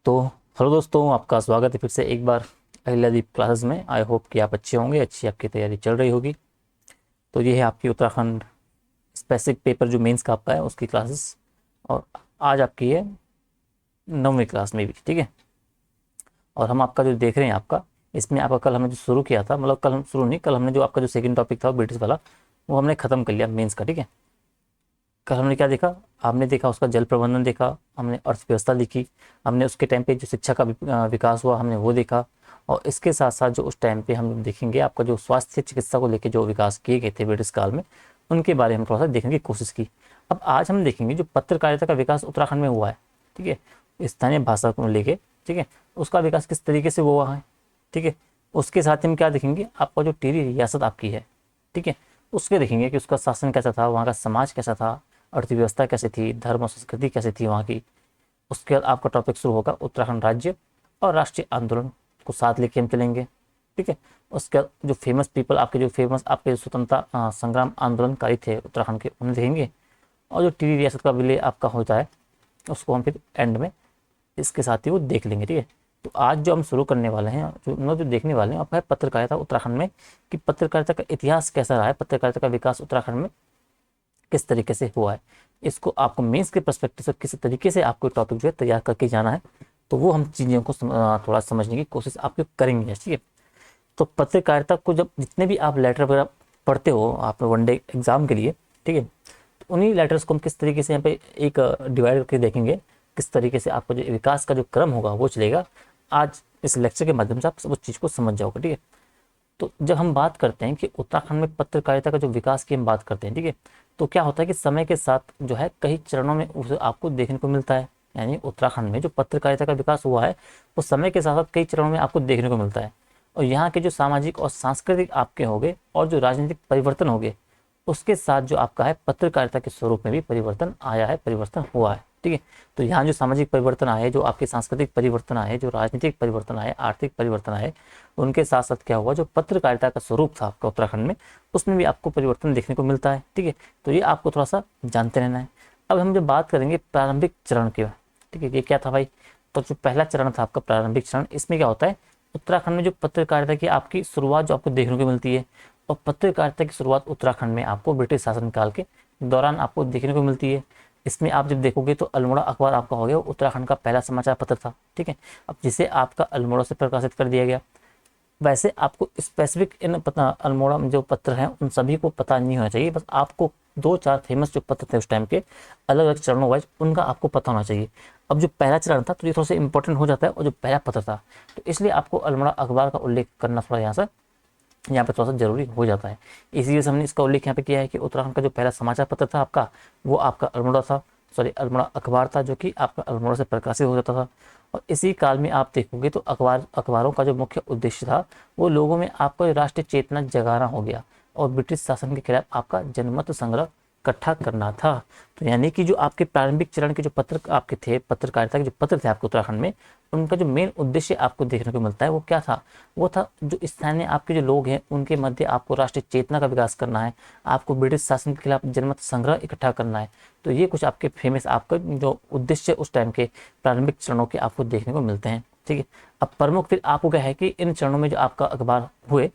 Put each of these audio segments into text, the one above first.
तो हेलो दोस्तों, आपका स्वागत है फिर से एक बार अहिल्यादीप क्लासेस में। आई होप कि आप अच्छे होंगे, अच्छी आपकी तैयारी चल रही होगी। तो ये है आपकी उत्तराखंड स्पेसिफिक पेपर जो मेंस का आपका है उसकी क्लासेस। और आज आपकी है 9वीं क्लास में भी, ठीक है। और हम आपका जो देख रहे हैं आपका, इसमें आपका कल हमने जो शुरू किया था, मतलब कल हम शुरू नहीं, कल हमने जो आपका जो सेकंड टॉपिक था ब्रिटिश वाला, वो हमने ख़त्म कर लिया मेंस का, ठीक है। कल हमने क्या देखा? आपने देखा उसका जल प्रबंधन देखा, हमने अर्थव्यवस्था देखी, हमने उसके टाइम पे जो शिक्षा का विकास हुआ हमने वो देखा। और इसके साथ साथ जो उस टाइम पे हम लोग देखेंगे आपका जो स्वास्थ्य चिकित्सा को लेकर जो विकास किए गए थे ब्रिटिश काल में, उनके बारे में हम थोड़ा सा देखने की कोशिश की। अब आज हम देखेंगे जो पत्रकारिता का विकास उत्तराखंड में हुआ है, ठीक है, स्थानीय भाषा को लेके, ठीक है, उसका विकास किस तरीके से हुआ है, ठीक है। उसके साथ ही हम क्या देखेंगे, आपका जो टिहरी रियासत आपकी है, ठीक है, उसके देखेंगे कि उसका शासन कैसा था, वहाँ का समाज कैसा था, अर्थव्यवस्था कैसी थी, धर्म और संस्कृति कैसी थी वहाँ की। उसके बाद आपका टॉपिक शुरू होगा उत्तराखंड राज्य और राष्ट्रीय आंदोलन को साथ लेके हम चलेंगे, ठीक है। उसके बाद जो फेमस पीपल आपके, जो फेमस आपके जो स्वतंत्रता संग्राम आंदोलनकारी थे उत्तराखंड के, उन्हें देखेंगे। और जो टिहरी रियासत का विलय आपका होता है, उसको हम फिर एंड में इसके साथ ही वो देख लेंगे, ठीक है। तो आज जो हम शुरू करने वाले हैं, जो देखने वाले हैं आपका है पत्रकारिता उत्तराखंड में, कि पत्रकारिता का इतिहास कैसा रहा है, पत्रकारिता का विकास उत्तराखंड में किस तरीके से हुआ है। इसको आपको मेंस के पर्सपेक्टिव से किस तरीके से आपको टॉपिक जो है तैयार करके जाना है, तो वो हम चीज़ों को थोड़ा समझने की कोशिश आपके करेंगे, ठीक है। तो पत्रकारिता को जब जितने भी आप लेटर वगैरह पढ़ते हो आप वनडे एग्जाम के लिए, ठीक है, तो उन्हीं लेटर्स को हम किस तरीके से यहाँ पे एक डिवाइड करके देखेंगे, किस तरीके से आपका जो विकास का जो क्रम होगा वो चलेगा। आज इस लेक्चर के माध्यम से आप उस चीज़ को समझ जाओगे, ठीक है। तो जब हम बात करते हैं कि उत्तराखंड में पत्रकारिता का जो विकास की हम बात करते हैं, ठीक है, तो क्या होता है कि समय के साथ जो है कई चरणों में उसे आपको देखने को मिलता है। यानी उत्तराखंड में जो पत्रकारिता का विकास हुआ है वो समय के साथ साथ कई चरणों में आपको देखने को मिलता है। और यहाँ के जो सामाजिक और सांस्कृतिक आपके हो गए और जो राजनीतिक परिवर्तन हो गए, उसके साथ जो आपका है पत्रकारिता के स्वरूप में भी परिवर्तन आया है, परिवर्तन हुआ है, ठीक है। तो यहाँ जो सामाजिक परिवर्तन आए, जो आपके सांस्कृतिक परिवर्तन आए, जो राजनीतिक परिवर्तन आए, आर्थिक परिवर्तन आए, उनके साथ साथ क्या हुआ, जो पत्रकारिता का स्वरूप था आपका उत्तराखंड में, उसमें भी आपको परिवर्तन देखने को मिलता है, ठीक है। तो ये आपको थोड़ा सा जानते रहना है। अब हम जब बात करेंगे प्रारंभिक चरण के, ठीक है, ये क्या था भाई? तो जो पहला चरण था आपका प्रारंभिक चरण, इसमें क्या होता है, उत्तराखंड में जो पत्रकारिता की आपकी शुरुआत जो आपको देखने को मिलती है, और पत्रकारिता की शुरुआत उत्तराखंड में आपको ब्रिटिश शासनकाल के दौरान आपको देखने को मिलती है। इसमें आप जब देखोगे तो अल्मोड़ा अखबार आपका हो गया, उत्तराखंड का पहला समाचार पत्र था, ठीक है। अब जिसे आपका अल्मोड़ा से प्रकाशित कर दिया गया। वैसे आपको स्पेसिफिक इन पता अल्मोड़ा में जो पत्र हैं उन सभी को पता नहीं होना चाहिए, बस आपको दो चार फेमस जो पत्र थे उस टाइम के अलग अलग चरणों वाइज उनका आपको पता होना चाहिए। अब जो पहला चरण था तो ये थोड़ा सा इंपॉर्टेंट हो जाता है, और जो पहला पत्र था तो इसलिए आपको अल्मोड़ा अखबार का उल्लेख करना थोड़ा यहाँ पे थोड़ा सा जरूरी हो जाता है। इसी वजह से हमने इसका उल्लेख यहाँ पे किया है कि उत्तराखंड का जो पहला समाचार पत्र था आपका, वो आपका अल्मोड़ा था, सॉरी अल्मोड़ा अखबार था, जो कि आपका अल्मोड़ा से प्रकाशित हो जाता था। और इसी काल में आप देखोगे तो अखबारों का जो मुख्य उद्देश्य था वो लोगों में आपका राष्ट्रीय चेतना जगाना हो गया, और ब्रिटिश शासन के खिलाफ आपका जनमत संग्रह इकट्ठा करना था। तो यानी कि जो आपके प्रारंभिक चरण के जो पत्र आपके थे, पत्रकारिता के जो पत्र थे आपके उत्तराखंड में, उनका जो मेन उद्देश्य आपको देखने को मिलता है वो क्या था, वो था जो स्थानीय आपके जो लोग हैं उनके मध्य आपको राष्ट्रीय चेतना का विकास करना है, आपको ब्रिटिश शासन के खिलाफ जनमत संग्रह इकट्ठा करना है। तो ये कुछ आपके फेमस आपका जो उद्देश्य उस टाइम के प्रारंभिक चरणों के आपको देखने को मिलते हैं, ठीक है। अब प्रमुख फिर आपको क्या है कि इन चरणों में जो आपका अखबार हुए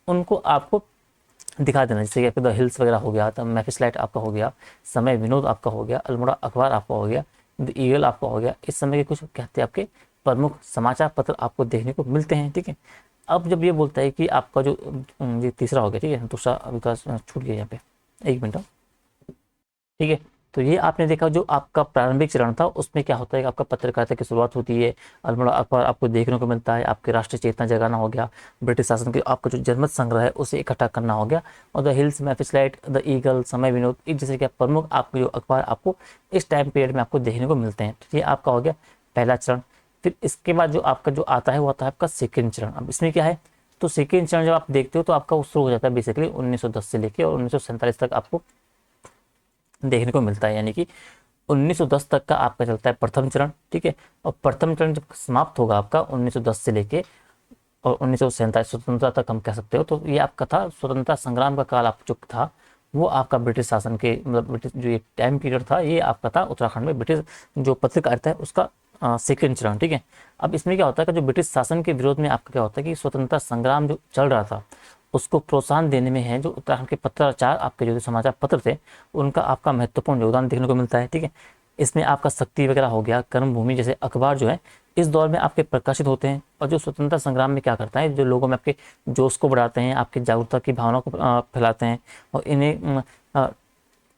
उनको आपको दिखा देना, जैसे कि आपका द हिल्स वगैरह हो गया, द मैफिसलाइट आपका हो गया, समय विनोद आपका हो गया, अल्मोड़ा अखबार आपका हो गया, द ईगल आपका हो गया। इस समय के कुछ कहते हैं आपके प्रमुख समाचार पत्र आपको देखने को मिलते हैं, ठीक है। अब जब ये बोलता है कि आपका जो ये तीसरा हो गया, ठीक है, दूसरा विकास छूट गया यहाँ पे, एक मिनट, ठीक है। तो ये आपने देखा जो आपका प्रारंभिक चरण था उसमें क्या होता है कि आपका पत्रकारिता की शुरुआत होती है, अल्मोड़ा अखबार आपको देखने को मिलता है, आपके राष्ट्रीय चेतना जगाना हो गया, ब्रिटिश शासन के आपका जो जनमत संग्रह है उसे इकट्ठा करना हो गया, और द हिल्स, मैफिसलाइट, द ईगल, समय विनोद, एक जैसे कि प्रमुख आपके जो अखबार आपको इस टाइम पीरियड में आपको देखने को मिलते हैं। तो ये आपका हो गया पहला चरण। फिर इसके बाद जो आपका जो आता है वो आता है आपका सेकेंड चरण। अब इसमें क्या है, तो सेकेंड चरण जब आप देखते हो तो आपका वो शुरू हो जाता है बेसिकली 1910 से लेकर और 1947 तक आपको देखने को मिलता है। यानी कि 1910 तक का आपका चलता है प्रथम चरण, ठीक है। और प्रथम चरण जब समाप्त होगा आपका 1910 से लेके और 1947 स्वतंत्रता तक हम कह सकते हो, तो ये आपका था स्वतंत्रता संग्राम का काल आप जो था वो आपका ब्रिटिश शासन के मतलब ब्रिटिश जो ये टाइम पीरियड था ये आपका था उत्तराखंड में ब्रिटिश जो पत्रकारिता है उसका सेकेंड चरण, ठीक है। अब इसमें क्या होता है कि जो ब्रिटिश शासन के विरोध में आपका क्या होता है कि स्वतंत्रता संग्राम जो चल रहा था उसको प्रोत्साहन देने में है जो उत्तराखंड के पत्राचार आपके जो समाचार पत्र थे उनका आपका महत्वपूर्ण योगदान देखने को मिलता है, ठीक है। इसमें आपका शक्ति वगैरह हो गया, कर्मभूमि जैसे अखबार जो है इस दौर में आपके प्रकाशित होते हैं और जो स्वतंत्रता संग्राम में क्या करता है, जो लोगों में आपके जोश को बढ़ाते हैं, आपकी जागरूकता की भावना को फैलाते हैं और इन्हें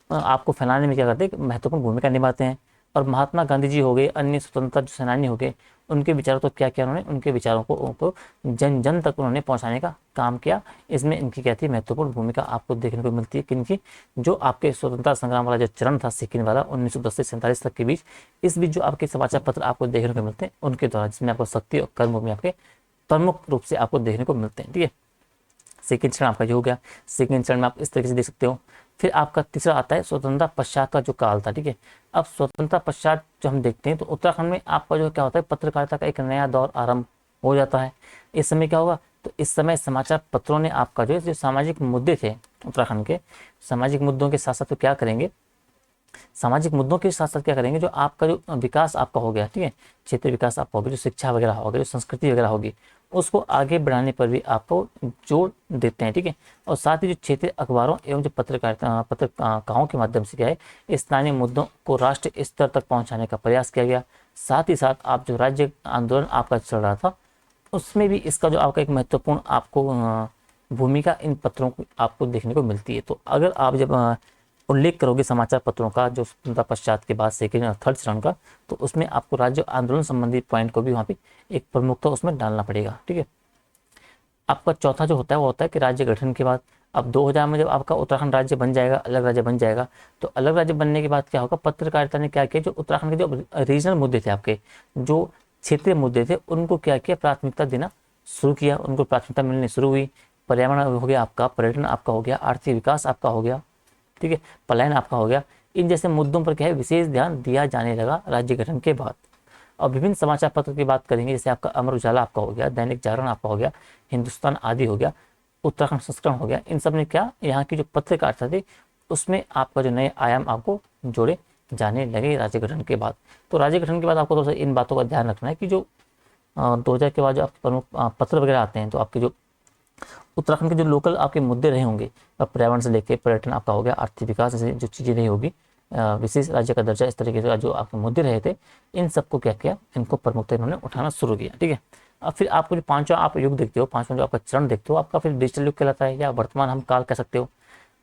आपको फैलाने में क्या करते हैं, महत्वपूर्ण भूमिका निभाते हैं। और महात्मा गांधी जी हो गए, अन्य स्वतंत्रता जो सेनानी हो गए, उनके विचारों तो क्या किया उन्होंने, उनके विचारों को जन जन तक उन्होंने पहुंचाने का काम किया। इसमें इनकी क्या थी, महत्वपूर्ण भूमिका आपको देखने को मिलती है किनकी, जो आपके स्वतंत्रता संग्राम वाला जो चरण था सिक्किम वाला 1910 से 47 तक के बीच, इस बीच जो आपके समाचार पत्र आपको देखने को मिलते हैं उनके द्वारा, जिसमें आपको शक्ति और कर्मभूमि आपके प्रमुख रूप से आपको देखने को मिलते हैं, ठीक है। सेकेंड चरण आपका जो हो गया, सेकेंड चरण में आप इस तरीके से देख सकते हो। फिर आपका तीसरा आता है स्वतंत्रता पश्चात का जो काल था, ठीक है। अब स्वतंत्रता पश्चात जो हम देखते हैं तो उत्तराखंड में आपका जो क्या होता है, पत्रकारिता का एक नया दौर आरंभ हो जाता है। इस समय क्या होगा, तो इस समय समाचार पत्रों ने आपका जो सामाजिक मुद्दे थे उत्तराखंड के, सामाजिक मुद्दों के साथ साथ तो क्या करेंगे, सामाजिक मुद्दों के साथ साथ क्या करेंगे, जो आपका जो विकास आपका हो गया, ठीक है, क्षेत्रीय विकास आपका होगा, जो शिक्षा वगैरह होगा, जो संस्कृति वगैरह होगी, उसको आगे बढ़ाने पर भी आपको जोर देते हैं, ठीक है। और साथ ही जो क्षेत्रीय अखबारों एवं जो पत्रकारिताओं के माध्यम से क्या है, स्थानीय मुद्दों को राष्ट्रीय स्तर तक पहुंचाने का प्रयास किया गया। साथ ही साथ आप जो राज्य आंदोलन आपका चल रहा था उसमें भी इसका जो आपका एक महत्वपूर्ण आपको भूमिका इन पत्रों को आपको देखने को मिलती है। तो अगर आप जब उल्लेख करोगे समाचार पत्रों का जो स्वतंत्रता पश्चात के बाद सेकेंड और थर्ड चरण का, तो उसमें आपको राज्य आंदोलन संबंधी पॉइंट को भी वहाँ पे एक प्रमुखता उसमें डालना पड़ेगा, ठीक है। आपका चौथा जो होता है वो होता है कि राज्य गठन के बाद, अब 2000 में जब आपका उत्तराखंड राज्य बन जाएगा, अलग राज्य बन जाएगा, तो अलग राज्य बनने के बाद क्या होगा, पत्रकारिता ने क्या किया, जो उत्तराखंड के जो रीजनल मुद्दे थे आपके, जो क्षेत्रीय मुद्दे थे, उनको क्या किया, प्राथमिकता देना शुरू किया, उनको प्राथमिकता मिलनी शुरू हुई। पर्यावरण हो गया आपका, पर्यटन आपका हो गया, आर्थिक विकास आपका हो गया, ठीक है, पलायन आपका हो गया। इन जैसे मुद्दों पर क्या है, विशेष ध्यान दिया जाने लगा राज्य गठन के बाद। और विभिन्न समाचार पत्र की बात करेंगे, जैसे आपका अमर उजाला आपका हो गया, दैनिक जागरण आपका हो गया, हिंदुस्तान आदि हो गया, उत्तराखंड संस्करण हो गया, इन सब ने क्या, यहाँ की जो पत्रकारिता थी उसमें आपका जो नए आयाम आपको जोड़े जाने लगे राज्य गठन के बाद। तो राज्य गठन के बाद आपको थोड़ा सा इन बातों का ध्यान रखना है कि जो 2000 के बाद जो आपके प्रमुख पत्र वगैरह आते हैं, तो आपके जो उत्तराखंड के जो लोकल आपके मुद्दे रहे होंगे, पर्यावरण से लेकर पर्यटन आपका हो गया, आर्थिक विकास जैसे जो चीज़ें रही होगी, विशेष राज्य का दर्जा, इस तरीके से जो आपके मुद्दे रहे थे, इन सबको क्या किया, इनको प्रमुखता इन्होंने उठाना शुरू किया, ठीक है। अब फिर आपको जो पांचवा आप युग देखते हो, पांचवा जो आपका चरण देखते हो, आपका फिर डिजिटल युग कहलाता है या वर्तमान हम काल कह सकते हो।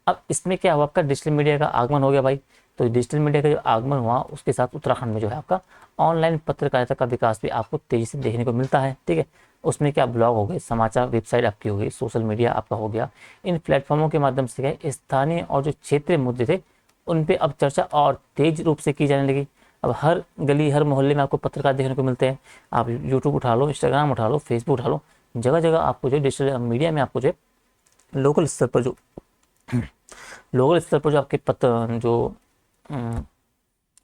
अब इसमें क्या हुआ, आपका डिजिटल मीडिया का आगमन हो गया भाई। तो डिजिटल मीडिया का जो आगमन हुआ उसके साथ उत्तराखंड में जो है आपका ऑनलाइन पत्रकारिता का विकास भी आपको तेजी से देखने को मिलता है, ठीक है। उसमें क्या, ब्लॉग हो गए, समाचार वेबसाइट आपकी हो गई, सोशल मीडिया आपका हो गया, इन प्लेटफॉर्मों के माध्यम से क्या स्थानीय और जो क्षेत्रीय मुद्दे थे उन पे अब चर्चा और तेज रूप से की जाने लगी। अब हर गली हर मोहल्ले में आपको पत्रकार देखने को मिलते हैं। आप यूट्यूब उठा लो, इंस्टाग्राम उठा लो, फेसबुक उठा लो, जगह जगह आपको जो डिजिटल मीडिया में आपको जो लोकल स्तर पर जो आपके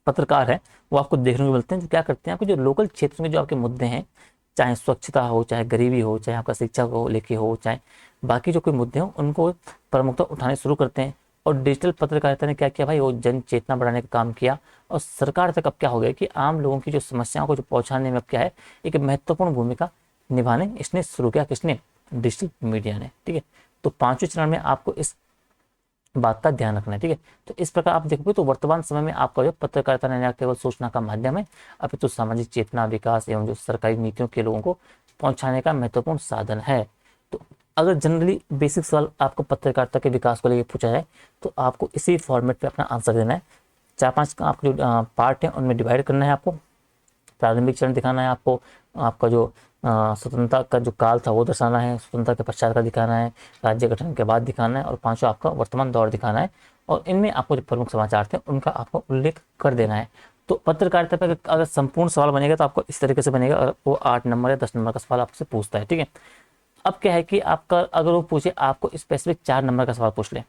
पत्रकार है वो आपको देखने को मिलते हैं, जो क्या करते हैं, आपके जो लोकल क्षेत्र में जो आपके मुद्दे हैं, चाहे स्वच्छता हो, चाहे गरीबी हो, चाहे आपका शिक्षा को लेके हो, चाहे बाकी जो कोई मुद्दे हो, उनको प्रमुखता उठाने शुरू करते हैं। और डिजिटल पत्रकारिता ने क्या किया भाई, वो जन चेतना बढ़ाने का काम किया और सरकार तक अब क्या हो गया कि आम लोगों की जो समस्याओं को जो पहुंचाने में अब क्या है, एक महत्वपूर्ण भूमिका निभाने इसने शुरू किया, किसने, डिजिटल मीडिया ने, ठीक है। तो पांचवें चरण में आपको इस बात का ध्यान रखना है, ठीक है। तो इस प्रकार आप देखोगे तो वर्तमान समय में आपका जो पत्रकारिता न केवल सूचना का माध्यम है, अपितु सामाजिक चेतना, विकास एवं जो सरकारी नीतियों के लोगों को पहुंचाने का महत्वपूर्ण साधन है। तो अगर जनरली बेसिक सवाल आपको पत्रकारिता के विकास को लेकर पूछा जाए तो आपको इसी फॉर्मेट पे अपना आंसर देना है। 4-5 का आपके जो पार्ट है उनमें डिवाइड करना है आपको। प्रारंभिक चरण दिखाना है आपको, आपका जो स्वतंत्रता का जो काल था वो दर्शाना है, स्वतंत्रता के पश्चात का दिखाना है, राज्य गठन के बाद दिखाना है, और पांचवा आपका वर्तमान दौर दिखाना है। और इनमें आपको जो प्रमुख समाचार थे उनका आपको उल्लेख कर देना है। तो पत्रकारिता पर अगर संपूर्ण सवाल बनेगा तो आपको इस तरीके से बनेगा, अगर वो 8 नंबर या 10 नंबर का सवाल आपसे पूछता है, ठीक है। अब क्या है कि आपका अगर वो पूछे आपको स्पेसिफिक 4 नंबर का सवाल पूछ ले,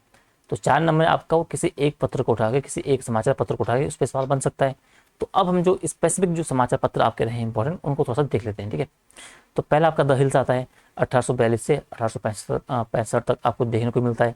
तो 4 नंबर आपका वो किसी एक पत्र को उठा के, किसी एक समाचार पत्र को उठा के उस पर सवाल बन सकता है। तो अब हम जो स्पेसिफिक जो समाचार पत्र आपके रहे इंपॉर्टेंट उनको थोड़ा सा देख लेते हैं, ठीक है। तो पहला आपका द हिल्स आता है, 1842 से 1865 तक आपको देखने को मिलता है।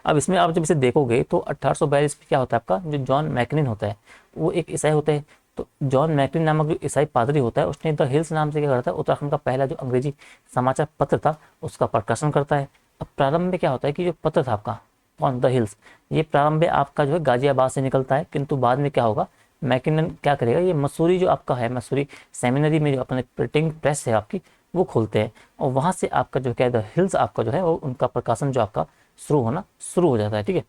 अब इसमें आप जब इसे देखोगे तो 1842 में क्या होता है, आपका जो जॉन मैकनिन होता है वो एक ईसाई होता है। तो जॉन मैकलिन नामक जो ईसाई पादरी होता है उसने द हिल्स नाम से क्या करता है, उत्तराखंड का पहला जो अंग्रेजी समाचार पत्र था उसका प्रकाशन करता है। अब प्रारंभ में क्या होता है कि जो पत्र था आपका ऑन द हिल्स, ये प्रारंभ में आपका जो है गाजियाबाद से निकलता है, किंतु बाद में क्या होगा, मैकिनन क्या करेगा, ये मसूरी जो आपका है, मसूरी सेमिनरी में जो अपने प्रिंटिंग प्रेस है आपकी वो खोलते हैं, और वहाँ से आपका जो क्या है द हिल्स आपका जो है वो उनका प्रकाशन जो आपका शुरू हो जाता है। ठीक है,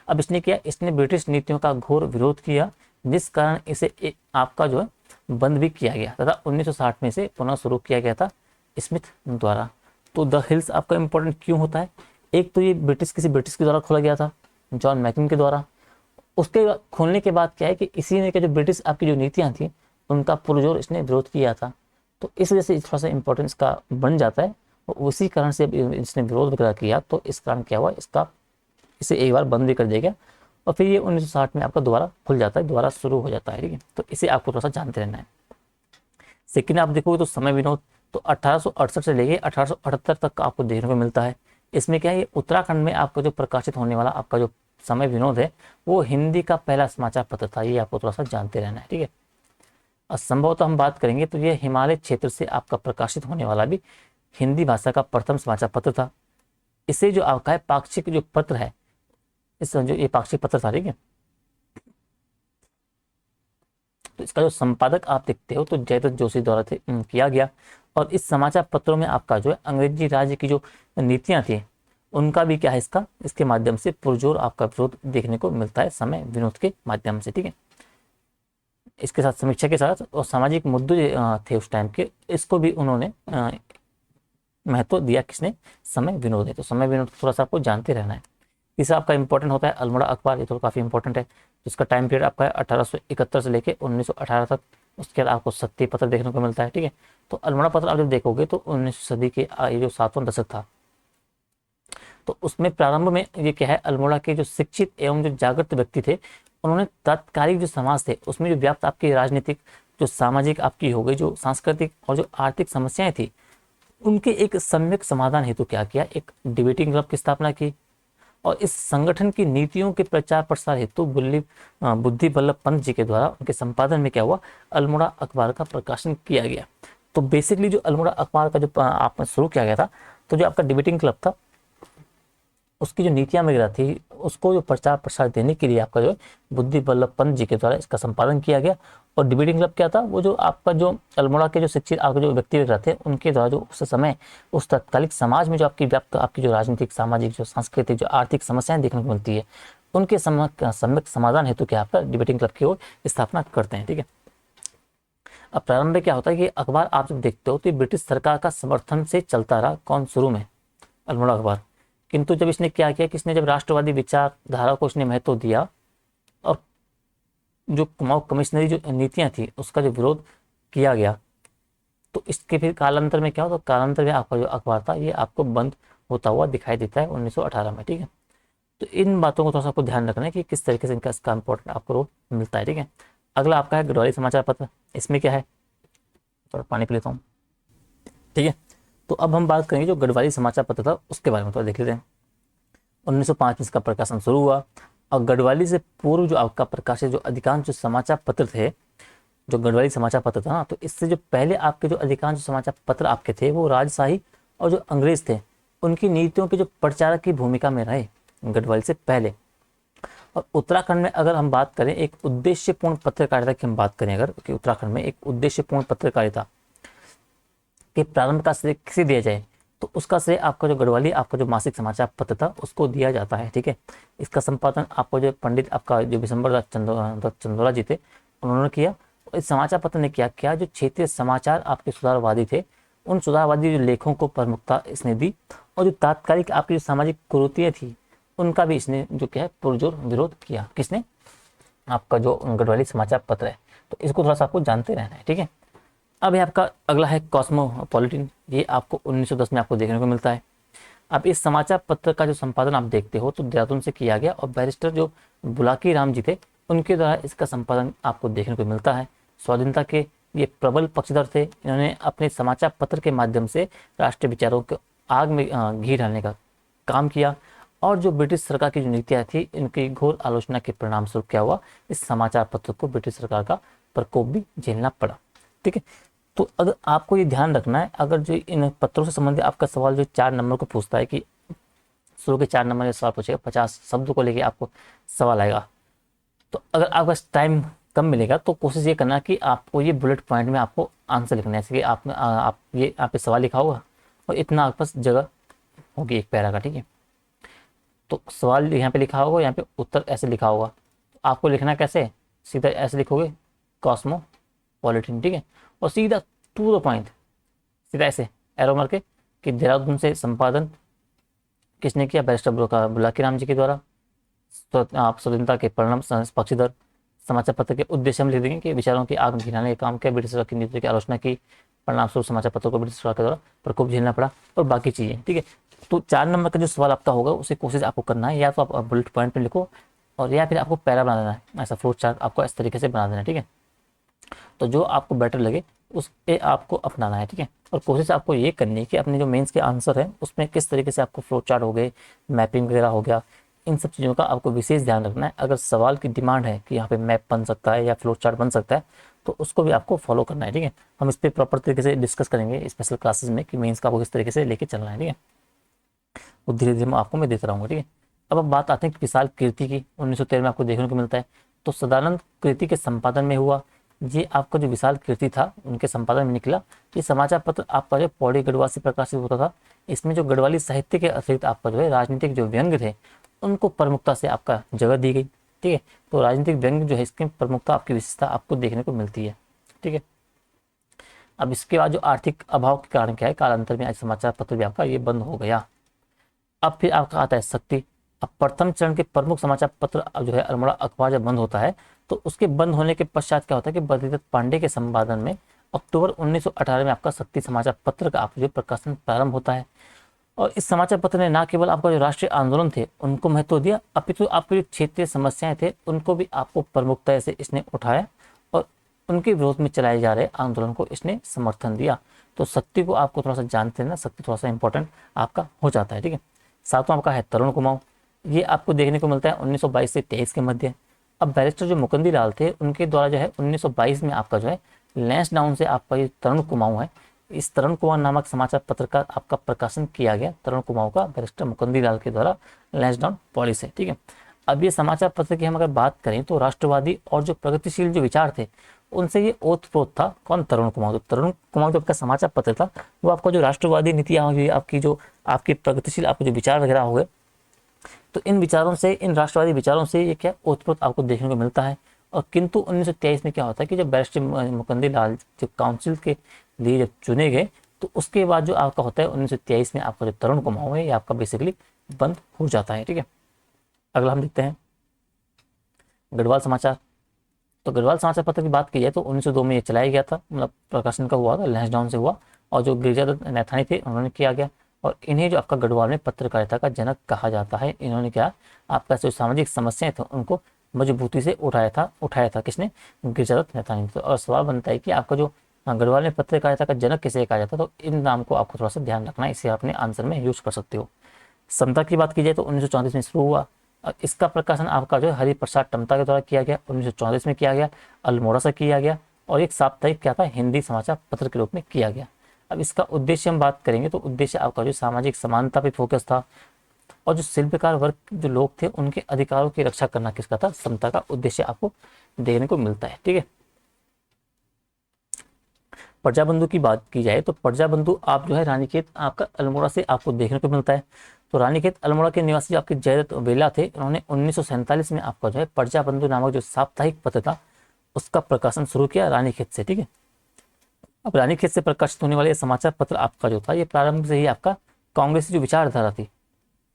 अब इसने किया, इसने ब्रिटिश नीतियों का घोर विरोध किया, जिस कारण इसे आपका जो है बंद भी किया गया तथा 1960 में इसे पुनः शुरू किया गया था स्मिथ द्वारा। तो द हिल्स आपका इंपॉर्टेंट क्यों होता है, एक तो ये किसी ब्रिटिश के द्वारा खोला गया था, जॉन मैकिन के द्वारा। उसके खोलने के बाद क्या है कि इसी ने जो ब्रिटिश आपकी जो नीतियाँ थी उनका पुरजोर इसने विरोध किया था, तो इस वजह से थोड़ा सा इंपॉर्टेंस का बन जाता है, और उसी कारण से इसने विरोध वगैरह किया, तो इस कारण क्या हुआ, इसे एक बार बंद भी कर दिया गया, और फिर ये 1960 में आपका दोबारा खुल जाता है, दोबारा शुरू हो जाता है। ठीक है, तो इसे आपको थोड़ा सा जानते रहना है। सेकेंड आप देखोगे तो समय विनोद, तो 1868 से लेके 1878 तक का आपको देखने को मिलता है। इसमें क्या है, ये उत्तराखंड में आपका जो प्रकाशित होने वाला आपका जो समय विनोद है वो हिंदी का पहला समाचार पत्र था, ये आपको थोड़ा सा जानते रहना है। ठीक है, और संभवतः हम बात करेंगे तो ये हिमालय क्षेत्र से आपका प्रकाशित होने वाला भी हिंदी भाषा का प्रथम समाचार पत्र था। इसे जो आपका है पाक्षिक जो पत्र है, इस जो ये पाक्षिक पत्र था, ठीक है, तो इसका जो संपादक आप देखते हो तो जयदत्त जोशी द्वारा किया गया, और इस समाचार पत्रों में आपका जो है अंग्रेजी राज्य की जो नीतियां थी उनका भी क्या है, इसके माध्यम से पुरजोर आपका विरोध देखने को मिलता है समय विनोद के माध्यम से। ठीक है, इसके साथ समीक्षा के साथ और सामाजिक मुद्दे थे उस टाइम के, इसको भी उन्होंने महत्व दिया, किसने, समय विनोद है। तो समय विनोद थोड़ा सा आपको जानते रहना है। तीसरा आपका इंपॉर्टेंट होता है अल्मोड़ा अखबार, ये तो काफ़ी इंपॉर्टेंट है, जिसका टाइम पीरियड आपका है 1871 से लेके 1918 तक। उसके बाद आपको सत्य पत्र देखने को मिलता है। ठीक है, तो अल्मोड़ा पत्र आप जब देखोगे तो 19वीं सदी के ये जो 7वां दशक था, तो उसमें प्रारंभ में ये क्या है, अल्मोड़ा के जो शिक्षित एवं जो जागृत व्यक्ति थे उन्होंने तात्कालिक जो समाज थे उसमें जो व्याप्त आपकी राजनीतिक, जो सामाजिक आपकी हो गई, जो सांस्कृतिक और जो आर्थिक समस्याएं थी उनके एक सम्यक समाधान हेतु क्या किया, एक डिबेटिंग क्लब की स्थापना की, और इस संगठन की नीतियों के प्रचार प्रसार हेतु बुद्धि बल्लभ पंत जी के द्वारा उनके संपादन में क्या हुआ, अल्मोड़ा अखबार का प्रकाशन किया गया। तो बेसिकली जो अल्मोड़ा अखबार का जो आपने शुरू किया गया था, तो जो आपका डिबेटिंग क्लब था उसकी जो नीतियां वगैरह थी उसको जो प्रचार प्रसार देने के लिए आपका जो बुद्धि बल्लभ पंत जी के द्वारा इसका संपादन किया गया। और डिबेटिंग क्लब क्या था, वो जो आपका जो अल्मोड़ा के जो शिक्षित आपके जो व्यक्ति वगैरह थे उनके द्वारा जो उस समय उस तत्कालिक समाज में जो आपकी व्याप्त आपकी जो राजनीतिक, सामाजिक, जो सांस्कृतिक, जो आर्थिक समस्याएं देखने को मिलती है उनके सम्यक समाधान हेतु क्या आपका डिबेटिंग क्लब की ओर स्थापना करते हैं। ठीक है, अब प्रारंभ में क्या होता है कि अखबार आप जब देखते हो तो ब्रिटिश सरकार का समर्थन से चलता रहा, कौन, शुरू में अल्मोड़ा अखबार, किंतु जब इसने क्या किया कि इसने जब राष्ट्रवादी विचारधारा को इसने महत्व दिया और जो कुमाऊं कमिश्नरी जो नीतियां थी उसका जो विरोध किया गया, तो इसके फिर कालांतर में क्या हो, तो कालांतर में आपका जो अखबार था ये आपको बंद होता हुआ दिखाई देता है 1918 में। ठीक है, तो इन बातों को थोड़ा सा आपको ध्यान रखना है कि किस तरीके से इनका इसका इंपॉर्टेंट आपको रोल मिलता है। ठीक है, अगला आपका है गढ़वाली समाचार पत्र। इसमें क्या है, थोड़ा पानी पी लेता हूँ। ठीक है, तो अब हम बात करेंगे जो गढ़वाली समाचार पत्र था उसके बारे में थोड़ा देख लेते हैं। 1905 में इसका प्रकाशन शुरू हुआ, और गढ़वाली से पूर्व जो आपका प्रकाशित जो अधिकांश जो समाचार पत्र थे, जो गढ़वाली समाचार पत्र था ना, तो इससे जो पहले आपके जो अधिकांश समाचार पत्र आपके थे वो राजशाही और जो अंग्रेज थे उनकी नीतियों के जो प्रचारक की भूमिका में रहे गढ़वाली से पहले। और उत्तराखंड में अगर हम बात करें एक उद्देश्यपूर्ण पत्रकारिता की हम बात करें, अगर कि उत्तराखंड में एक उद्देश्यपूर्ण पत्रकारिता के प्रारंभ का श्रेय किसे दिया जाए तो उसका श्रेय आपका जो गढ़वाली आपका जो मासिक समाचार पत्र था उसको दिया जाता है। ठीक है, इसका संपादन आपको जो पंडित आपका जो विशंबर दत्त चंदोला जी थे उन्होंने किया। इस समाचार पत्र ने क्या जो क्षेत्रीय समाचार आपके सुधारवादी थे उन सुधारवादी जो लेखों को प्रमुखता इसने दी, और जो तात्कालिक आपकी जो सामाजिक कुरीतियाँ थी उनका भी इसने जो क्या है पुरजोर विरोध किया। किसने, आपका जो गढ़वाली समाचार पत्र है। तो इसको थोड़ा सा आपको जानते रहना है। ठीक है, अब ये आपका अगला है कॉस्मोपॉलिटन, ये आपको 1910 में आपको देखने को मिलता है। अब इस समाचार पत्र का जो संपादन आप देखते हो तो देहरादून से किया गया, और बैरिस्टर जो बुलाकी राम जी थे उनके द्वारा इसका संपादन आपको देखने को मिलता है। स्वाधीनता के ये प्रबल पक्षधर थे, इन्होंने अपने समाचार पत्र के माध्यम से राष्ट्रीय विचारों को आग में घी डालने का काम किया, और जो ब्रिटिश सरकार की जो नीतियाँ थी इनकी घोर आलोचना के परिणाम स्वरूप क्या हुआ, इस समाचार पत्र को ब्रिटिश सरकार का प्रकोप भी झेलना पड़ा। ठीक है, तो अगर आपको ये ध्यान रखना है, अगर जो इन पत्रों से संबंधित आपका सवाल जो 4 नंबर को पूछता है कि शुरू के 4 नंबर का सवाल पूछेगा, 50 शब्द को लेके आपको सवाल आएगा, तो अगर आपके पास टाइम कम मिलेगा तो कोशिश ये करना कि आपको ये बुलेट पॉइंट में आपको आंसर लिखना है। जैसे कि आप ये आप पे सवाल लिखा होगा और इतना आपके पास जगह होगी एक पैरा का। ठीक है, तो सवाल यहाँ पे लिखा होगा, यहाँ पे उत्तर ऐसे लिखा होगा, तो आपको लिखना कैसे, सीधा ऐसे लिखोगे कॉस्मोपॉलिटन। ठीक है, और सीधा टू द पॉइंट, सीधा ऐसे एरो मार के कि देहरादून से संपादन किसने किया, बैरिस्टर बुलाकी राम जी के द्वारा। तो आप स्वतंत्रता के परिणाम पक्षधर। समाचार पत्र के उद्देश्य हम लिख देंगे कि विचारों की आग घिराने का काम किया, ब्रिटिश सरकार की नीति की आलोचना की, परिणाम स्वरूप समाचार पत्रों को ब्रिटिश सरकार के द्वारा प्रकोप झेलना पड़ा, और बाकी चीजें। ठीक है, तो 4 नंबर का जो सवाल आपका होगा उसे कोशिश आपको करना है, या तो आप बुलेट पॉइंट पे लिखो और या फिर आपको पैरा बना देना है, ऐसा फ्लोट चार्ट आपको इस तरीके से बना देना है। ठीक है, तो जो आपको बेटर लगे उस पे आपको अपनाना है। ठीक है, और कोशिश आपको ये करनी है कि अपने जो मेंस के आंसर है उसमें किस तरीके से आपको फ्लो चार्ट हो गए, मैपिंग वगैरह हो गया, इन सब चीज़ों का आपको विशेष ध्यान रखना है। अगर सवाल की डिमांड है कि यहाँ पे मैप बन सकता है या फ्लो चार्ट बन सकता है तो उसको भी आपको फॉलो करना है। ठीक है, हम इस पर प्रॉपर तरीके से डिस्कस करेंगे स्पेशल क्लासेस में कि मेंस का आपको किस तरीके से लेके चलना है। ठीक है, वो धीरे धीरे मैं देता रहूँगा। ठीक है, अब बात आते हैं विशाल कीर्ति की, 1913 में आपको देखने को मिलता है। तो सदानंद कृति के संपादन में हुआ, ये आपका जो विशाल कीर्ति था उनके संपादन में निकला। ये समाचार पत्र आपका जो पौड़ी गढ़वाल से प्रकाशित होता था। इसमें जो गढ़वाली साहित्य के अतिरिक्त आपका जो है राजनीतिक जो व्यंग्य थे उनको प्रमुखता से आपका जगह दी गई। ठीक है, तो राजनीतिक व्यंग्य जो है इसकी प्रमुखता आपकी विशेषता आपको देखने को मिलती है। ठीक है, अब इसके बाद जो आर्थिक अभाव के कारण क्या है, कालांतर में आज समाचार पत्र भी आपका ये बंद हो गया। अब फिर आपका आता है शक्ति। अब प्रथम चरण के प्रमुख समाचार पत्र अब जो है अल्मोड़ा अखबार जब बंद होता है तो उसके बंद होने के पश्चात क्या होता है कि बद्रीदत्त पांडे के संपादन में अक्टूबर 1918 में आपका शक्ति समाचार पत्र का जो प्रकाशन प्रारंभ होता है। और इस समाचार पत्र ने न केवल आपका जो राष्ट्रीय आंदोलन थे उनको महत्व दिया, अपितु आपकी जो क्षेत्रीय समस्याएं थे उनको भी आपको प्रमुखता से इसने उठाया और उनके विरोध में चलाए जा रहे आंदोलन को इसने समर्थन दिया। तो शक्ति को आपको थोड़ा सा जानते हैं ना, शक्ति थोड़ा सा इंपॉर्टेंट आपका हो जाता है। ठीक है, सातवां आपका है तरुण कुमाऊं। ये आपको देखने को मिलता है 1922 से 23 के मध्य। अब बैरिस्टर जो मुकुंदी लाल थे उनके द्वारा जो है 1922 में आपका जो है लैंसडाउन से आपका ये तरुण कुमाऊं है, इस तरुण कुमार नामक समाचार पत्र का आपका प्रकाशन किया गया। तरुण कुमाऊं का बैरिस्टर मुकुंदी लाल के द्वारा लैंसडाउन पॉलिसी है। ठीक है, अब ये समाचार पत्र की हम अगर बात करें तो राष्ट्रवादी और जो प्रगतिशील जो विचार थे उनसे ये ओतप्रोत था। कौन, तरुण कुमाऊं। तो तरुण कुमाऊं जो आपका समाचार पत्र था वो आपका जो राष्ट्रवादी नीतियां होगी, आपकी जो आपकी प्रगतिशील आपके जो विचार वगैरह हो गए, तो इन विचारों से, इन राष्ट्रवादी विचारों से ये क्या ओतप्रोत आपको देखने को मिलता है। और किंतु 1923 में क्या होता है कि जब बैरिस्टर मुकुंदी लाल जब काउंसिल के लिए जब चुने गए तो उसके बाद जो आपका होता है 1923 में आपका जो तरुण कुमाऊं है ये आपका बेसिकली बंद हो जाता है। ठीक है, अगला हम देखते हैं गढ़वाल समाचार। तो गढ़वाल समाचार पत्र की बात की जाए तो 1902 में ये चलाया गया था, मतलब प्रकाशन का हुआ था, लैंसडाउन से हुआ, और जो गिरिजादत्त नैथानी थे उन्होंने किया गया। और इन्हें जो आपका गढ़वाल में पत्रकारिता का जनक कहा जाता है। इन्होंने क्या, आपका जो सामाजिक समस्याएं थे उनको मजबूती से उठाया था किसने, गिरिजादत्त नैथानी। तो और सवाल बनता है कि आपका जो गढ़वाल में पत्रकारिता का जनक किसे कहा जाता है, तो इन नाम को आपको थोड़ा सा ध्यान रखना है, इसे अपने आंसर में यूज कर सकते हो। समता की बात की जाए तो 1934 में शुरू हुआ। इसका प्रकाशन आपका जो है हरिप्रसाद टमता के द्वारा किया गया, 1934 में किया गया, अल्मोड़ा से किया गया, और एक साप्ताहिक क्या था, हिंदी समाचार पत्र के रूप में किया गया। अब इसका उद्देश्य हम बात करेंगे तो उद्देश्य आपका जो सामाजिक समानता पे फोकस था, और जो शिल्पकार वर्ग जो लोग थे उनके अधिकारों की रक्षा करना किसका था, समता का उद्देश्य आपको देखने को मिलता है। ठीक है, प्रजाबंधु की बात की जाए तो प्रजाबंधु आप जो है रानीखेत आपका अल्मोड़ा से आपको देखने को मिलता है। तो रानीखेत अल्मोड़ा के निवासी आपके जयदत्त बेला थे, उन्होंने 1947 में आपका जो है प्रजाबंधु नामक जो साप्ताहिक पत्र था उसका प्रकाशन शुरू किया रानीखेत से। ठीक है, अब रानीखेत से प्रकाशित होने वाले समाचार पत्र आपका जो था ये प्रारंभ से ही आपका कांग्रेस की जो विचारधारा थी,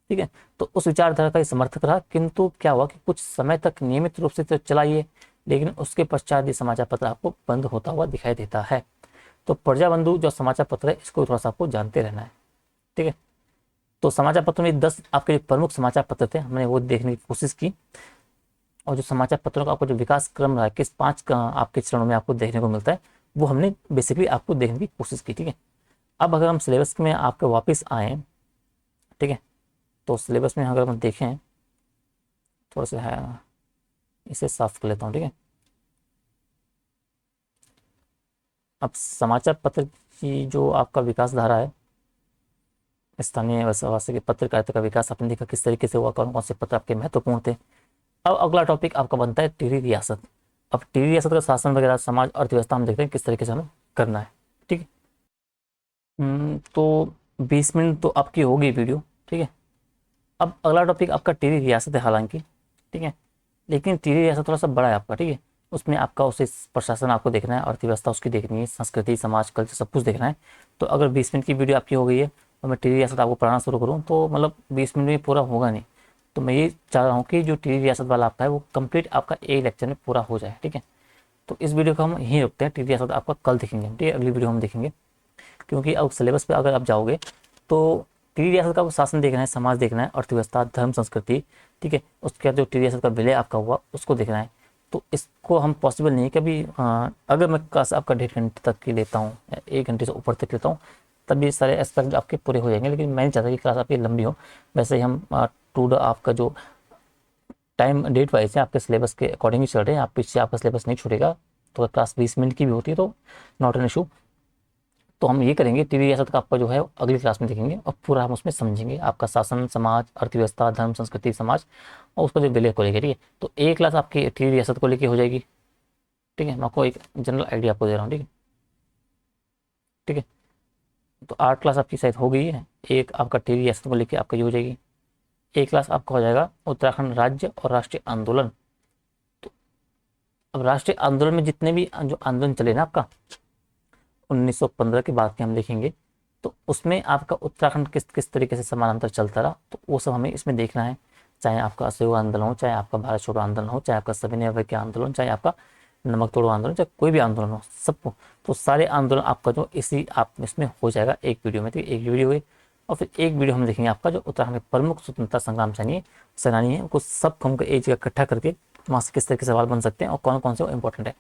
ठीक है, तो उस विचारधारा का समर्थक रहा। किंतु क्या हुआ कि कुछ समय तक नियमित रूप से तो चला ये, लेकिन उसके पश्चात ये समाचार पत्र आपको बंद होता हुआ दिखाई देता है। तो प्रजाबंधु जो समाचार पत्र है इसको थोड़ा सा आपको जानते रहना है। ठीक है, तो समाचार पत्र में 10 आपके प्रमुख समाचार पत्र थे, हमने वो देखने की कोशिश की। और जो समाचार पत्रों का आपको जो विकास क्रम रहा है, किस 5 का आपके चरणों में आपको देखने को मिलता है, वो हमने बेसिकली आपको देखने की कोशिश की। ठीक है, अब अगर हम सिलेबस में आपके वापस आए, ठीक है, तो सिलेबस में अगर हम देखें थोड़ा सा है, इसे साफ कर लेता हूँ। ठीक है, अब समाचार पत्र की जो आपका विकास धारा है, स्थानीय व्यवसाय के पत्रकारिता का विकास आपने देखा किस तरीके से हुआ, कौन कौन से पत्र आपके महत्वपूर्ण थे। अब अगला टॉपिक आपका बनता है टिहरी रियासत। अब टिहरी रियासत का शासन वगैरह, समाज, अर्थव्यवस्था हम देखते हैं किस तरीके से हमें करना है। ठीक है। तो 20 मिनट तो आपकी होगी वीडियो। ठीक है। अब अगला टॉपिक आपका टिहरी रियासत है हालांकि। ठीक है। लेकिन टिहरी रियासत थोड़ा सा बड़ा है आपका। ठीक है। उसमें आपका उसे प्रशासन आपको देखना है, अर्थव्यवस्था उसकी देखनी है, संस्कृति, समाज, कल्चर सब कुछ देखना है। तो अगर 20 मिनट की वीडियो आपकी हो गई है और मैं टिहरी रियासत आपको पढ़ाना शुरू करूँ तो मतलब 20 मिनट में पूरा होगा नहीं। तो मैं ये चाह रहा हूँ कि जो टिहरी रियासत वाला आपका है वो कंप्लीट आपका एक लेक्चर में पूरा हो जाए। ठीक है। तो इस वीडियो को हम यहीं रुकते हैं। टिहरी रियासत आपका कल देखेंगे। ठीक है। अगली वीडियो हम देखेंगे, क्योंकि अब सिलेबस पे अगर आप जाओगे तो टिहरी रियासत का वो शासन देखना है, समाज देखना है, अर्थव्यवस्था, धर्म, संस्कृति। ठीक है। उसके बाद जो टिहरी रियासत का विलय आपका हुआ उसको देखना है। तो इसको हम पॉसिबल नहीं है कि अभी अगर मैं क्लास आपका 1.5 घंटे तक की लेता हूँ या 1 घंटे से ऊपर तक लेता हूँ तब ये सारे एस्पेक्ट आपके पूरे हो जाएंगे। लेकिन मैं नहीं चाहता कि क्लास आपकी लंबी हो। वैसे ही हम टू द आपका जो टाइम डेट वाइज है आपके सिलेबस के अकॉर्डिंग ही चल रहे हैं। आप पीछे आपका सिलेबस नहीं छूटेगा। तो क्लास 20 मिनट की भी होती है तो नॉट एन इशू। तो हम ये करेंगे टिहरी रियासत का आपका जो है अगली क्लास में देखेंगे और पूरा हम उसमें समझेंगे आपका शासन, समाज, अर्थव्यवस्था, धर्म, संस्कृति, समाज और उसका जो विलय को लेकर। ठीक है। तो एक क्लास आपकी टिहरी रियासत को लेकर हो जाएगी। ठीक है। मैं आपको एक जनरल आइडिया आपको दे रहा हूँ। ठीक है। ठीक है। तो 8 क्लास आपकी शायद हो गई है। एक आपका टिहरी रियासत को लेकर आपका ये हो जाएगी। एक क्लास आपका हो जाएगा उत्तराखंड राज्य और राष्ट्रीय आंदोलन। तो अब राष्ट्रीय आंदोलन में जितने भी जो आंदोलन चले ना आपका 1915 के बाद के हम देखेंगे, तो उसमें आपका उत्तराखंड किस किस तरीके से समानांतर चलता रहा, तो वो सब हमें इसमें देखना है। चाहे आपका असहयोग आंदोलन हो, चाहे आपका भारत छोड़ो आंदोलन हो, चाहे आपका सविनय अवज्ञा आंदोलन, चाहे आपका नमक तोड़ो आंदोलन, चाहे कोई भी आंदोलन हो, सबको तो सारे आंदोलन आपका जो इसी आप इसमें हो जाएगा एक वीडियो में। तो एक वीडियो हुई और फिर एक वीडियो हम देखेंगे आपका जो उत्तराखंड के प्रमुख स्वतंत्रता संग्राम सेनानी है उनको सब हमको एक जगह इकट्ठा करके वहाँ से किस तरह के सवाल बन सकते हैं और कौन कौन से इंपॉर्टेंट है।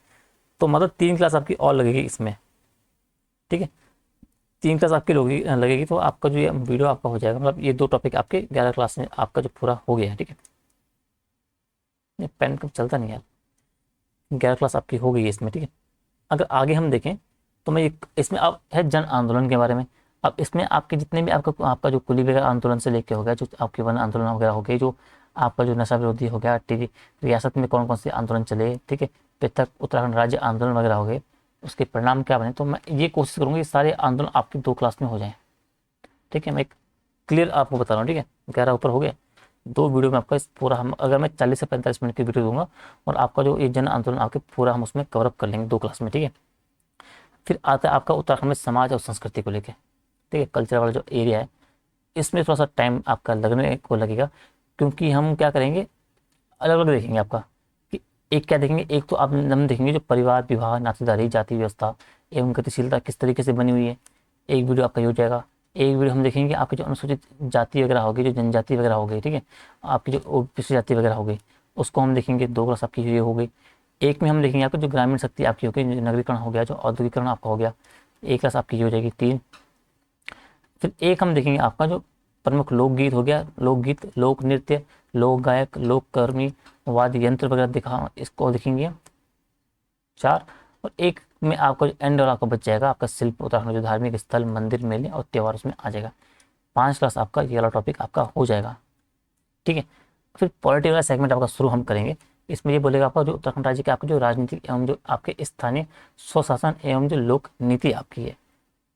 तो मतलब 3 क्लास आपकी और लगेगी इसमें। ठीक है। 3 क्लास आपकी लगेगी तो आपका जो ये वीडियो आपका हो जाएगा, मतलब ये 2 टॉपिक आपके 11 क्लास में आपका जो पूरा हो गया है। ठीक है। ये पेन कब चलता नहीं है। 11 क्लास आपकी हो गई है इसमें। ठीक है। अगर आगे हम देखें तो मैं इसमें अब है जन आंदोलन के बारे में। अब इसमें आपके जितने भी आपका आपका जो कुली वगैरह आंदोलन से लेके हो गया, जो आपके वन आंदोलन वगैरह हो गए, जो आपका जो नशा विरोधी हो गया, टिहरी रियासत में कौन कौन से आंदोलन चले, ठीक है, पृथक उत्तराखंड राज्य आंदोलन वगैरह हो गए, उसके परिणाम क्या बने, तो मैं ये कोशिश करूँगी सारे आंदोलन आपकी 2 क्लास में हो जाए। ठीक है। मैं एक क्लियर आपको बता रहा हूँ। ठीक है। 11 ऊपर हो गया। 2 वीडियो में आपका इस पूरा हम अगर मैं 40 से 45 मिनट की वीडियो दूंगा और आपका जो ये जन आंदोलन आपके पूरा हम उसमें कवरअप कर लेंगे 2 क्लास में। ठीक है। फिर आता है आपका उत्तराखंड में समाज और संस्कृति को लेकर। ठीक है। कल्चर वाला जो एरिया है इसमें थोड़ा सा टाइम आपका लगने को लगेगा, क्योंकि हम क्या करेंगे अलग अलग देखेंगे आपका कि एक क्या देखेंगे। एक तो आप हम देखेंगे जो परिवार, विवाह, नातेदारी, जाति व्यवस्था एवं गतिशीलता किस तरीके से बनी हुई है, एक वीडियो आपका ये हो जाएगा। एक वीडियो हम देखेंगे आपकी जो अनुसूचित जाति वगैरह होगी, जो जनजाति वगैरह हो गई, ठीक है, आपकी जो ओबीसी जाति वगैरह हो गई उसको हम देखेंगे। 2 क्लास आपकी ये हो गई। एक में हम देखेंगे आपको जो ग्रामीण शक्ति आपकी होगी, जो नगरीकरण हो गया, जो औद्योगिकरण आपका हो गया, 1 क्लास आपकी ये हो जाएगी 3। फिर एक हम देखेंगे आपका जो प्रमुख लोकगीत हो गया, लोकगीत, लोक नृत्य, लोक गायक, लोक कर्मी, वाद्य यंत्र वगैरह दिखा, इसको देखेंगे 4। और एक में आपका जो एंड और आपका बच जाएगा आपका शिल्प, उत्तराखंड जो धार्मिक स्थल, मंदिर, मेले और त्योहार उसमें आ जाएगा। 5 क्लास आपका ये वाला टॉपिक आपका हो जाएगा। ठीक है। फिर पॉलिटी वाला सेगमेंट आपका शुरू हम करेंगे। इसमें ये बोलेगा आपका जो उत्तराखंड राज्य के आपके जो राजनीतिक एवं जो आपके स्थानीय स्वशासन एवं जो लोक नीति आपकी है,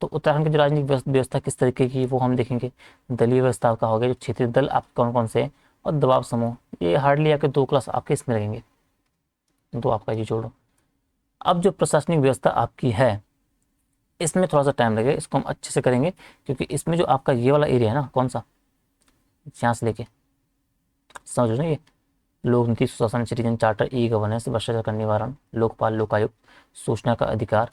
तो उत्तराखंड की जो राजनीतिक व्यवस्था किस तरीके की वो हम देखेंगे। दलीय व्यवस्था का हो गया, जो क्षेत्रीय दल आप कौन कौन से हैं, और दबाव समूह, ये हार्डली आपके 2 क्लास आपके इसमें लगेंगे। तो आपका ये जोड़ो। अब जो प्रशासनिक व्यवस्था आपकी है इसमें थोड़ा सा टाइम लगेगा, इसको हम अच्छे से करेंगे, क्योंकि इसमें जो आपका ये वाला एरिया है ना, कौन सा, यहाँ से लेके समझ रहे ये लोक नीति, सुशासन, सिटीजन चार्टर, ई गवर्नेंस, भ्रष्टाचार का निवारण, लोकपाल, लोकायुक्त, सूचना का अधिकार,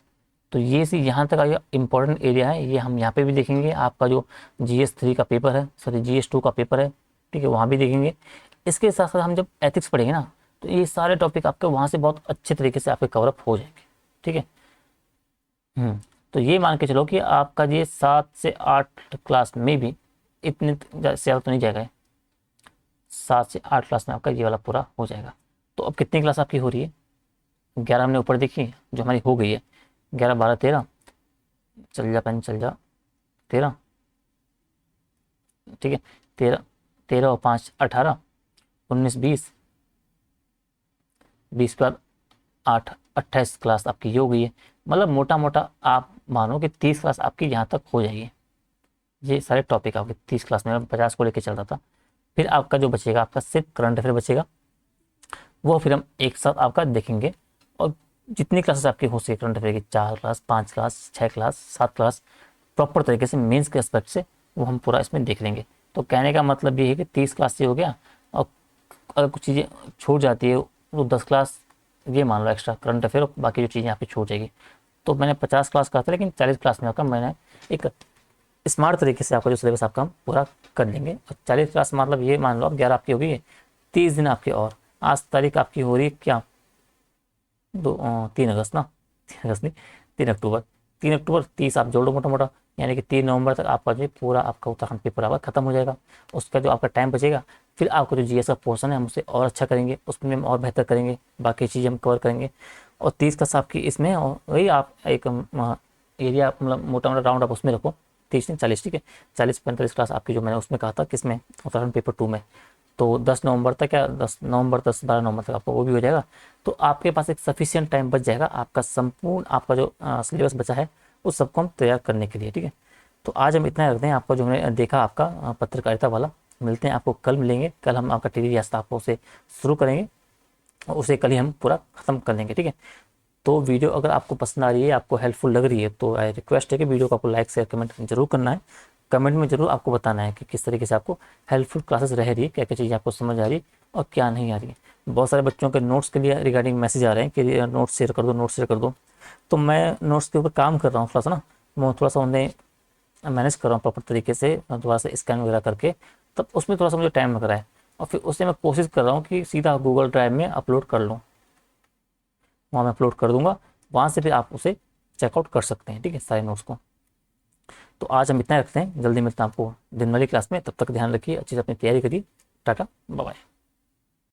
तो ये सी यहाँ तक का इंपॉर्टेंट एरिया है। ये हम यहाँ पे भी देखेंगे। आपका जो GS3 का पेपर है, सॉरी GS2 का पेपर है, ठीक है, वहाँ भी देखेंगे। इसके साथ साथ हम जब एथिक्स पढ़ेंगे ना तो ये सारे टॉपिक आपके वहाँ से बहुत अच्छे तरीके से आपके कवरअप हो जाएंगे। ठीक है। तो ये मान के चलो कि आपका ये 7 से 8 क्लास में भी इतने ज़्यादा तो नहीं जाएगा। 7 से 8 क्लास में आपका ये वाला पूरा हो जाएगा। तो अब कितनी क्लास आपकी हो रही है, 11 हमने ऊपर देखी जो हमारी हो गई है। 11 12 13, चल जा पेन चल जा, 13, ठीक है, 13, 13 और 5 18, 19 20, 20 पर 8 28 क्लास आपकी ये हो गई है। मतलब मोटा मोटा आप मानो कि 30 क्लास आपकी यहाँ तक हो जाएगी। ये सारे टॉपिक आपके 30 क्लास में, मैं 50 को लेकर चल रहा था। फिर आपका जो बचेगा आपका सिर्फ करंट अफेयर बचेगा, वो फिर हम एक साथ आपका देखेंगे। और जितनी क्लासेस आपकी हो सके करंट अफेयर की, 4 class 5 class 6 class 7 class, proper तरीके से मेंस के एस्पेक्ट से वो हम पूरा इसमें देख लेंगे। तो कहने का मतलब ये है कि 30 क्लास से हो गया, और अगर कुछ चीज़ें छूट जाती है तो 10 क्लास ये मान लो एक्स्ट्रा करंट अफेयर, और बाकी जो चीज़ें आपकी छूट जाएगी। तो मैंने 50 क्लास कहा था, लेकिन 40 क्लास में आपका मैंने एक स्मार्ट तरीके से आपका जो सिलेबस आपका हम पूरा कर लेंगे। और 40 क्लास मतलब ये मान लो आप 11 आपकी होगी, 30 दिन आपके। और आज तारीख आपकी हो रही है क्या, 3 अगस्त ना, 3 अगस्त नहीं, 3 अक्टूबर। 3 अक्टूबर 30 आप जोड़ लो मोटा मोटा, यानी कि 3 नवंबर तक आपका जो पूरा आपका उत्तराखंड पेपर आपका खत्म हो जाएगा। उसका जो आपका टाइम बचेगा, फिर आपको जो जीएस का पोर्शन है हम उसे और अच्छा करेंगे, उसमें हम और बेहतर करेंगे, बाकी चीज़ें हम कवर करेंगे। और 30 का आपकी इसमें, और वही आप एक एरिया मतलब मोटा मोटा राउंड आप उसमें रखो, 30 नहीं 40, ठीक है, 40 45 क्लास आपकी जो मैंने उसमें कहा था किसमें, उत्तराखंड पेपर 2 में। तो 10 नवंबर तक, या 10 नवंबर 10 12 नवंबर तक आपको वो भी हो जाएगा। तो आपके पास एक सफिशियंट टाइम बच जाएगा आपका संपूर्ण आपका जो सिलेबस बचा है उस सबको हम तैयार करने के लिए, ठीक है। तो आज हम इतना रखते हैं, आपका जो हमने देखा आपका पत्रकारिता वाला। मिलते हैं, आपको कल मिलेंगे, कल हम आपका टीडी रास्ता आपको उसे शुरू करेंगे, और उसे कल ही हम पूरा ख़त्म कर लेंगे, ठीक है। तो वीडियो अगर आपको पसंद आ रही है, आपको हेल्पफुल लग रही है, तो आई रिक्वेस्ट है कि वीडियो को आपको लाइक शेयर कमेंट जरूर करना है। कमेंट में जरूर आपको बताना है कि किस तरीके से आपको हेल्पफुल क्लासेस रह रही है, क्या क्या चीज़ें आपको समझ आ रही है और क्या नहीं आ रही है। बहुत सारे बच्चों के नोट्स के लिए रिगार्डिंग मैसेज आ रहे हैं कि नोट्स शेयर कर दो, नोट्स शेयर कर दो। तो मैं नोट्स के ऊपर काम कर रहा हूँ थोड़ा सा ना, मैं थोड़ा सा उन्हें मैनेज कर रहा हूँ प्रॉपर तरीके से, थोड़ा सा स्कैन वगैरह करके, तब उसमें थोड़ा सा मुझे टाइम लग रहा है। और फिर उसे मैं कोशिश कर रहा हूँ कि सीधा गूगल ड्राइव में अपलोड कर लूँ, वहाँ मैं अपलोड कर दूंगा, वहाँ से फिर आप उसे चेकआउट कर सकते हैं, ठीक है, सारे नोट्स को। तो आज हम इतना रखते हैं, जल्दी मिलते हैं आपको दिन वाली क्लास में। तब तक ध्यान रखिए, अच्छे से अपनी तैयारी करिए। Tata bye bye.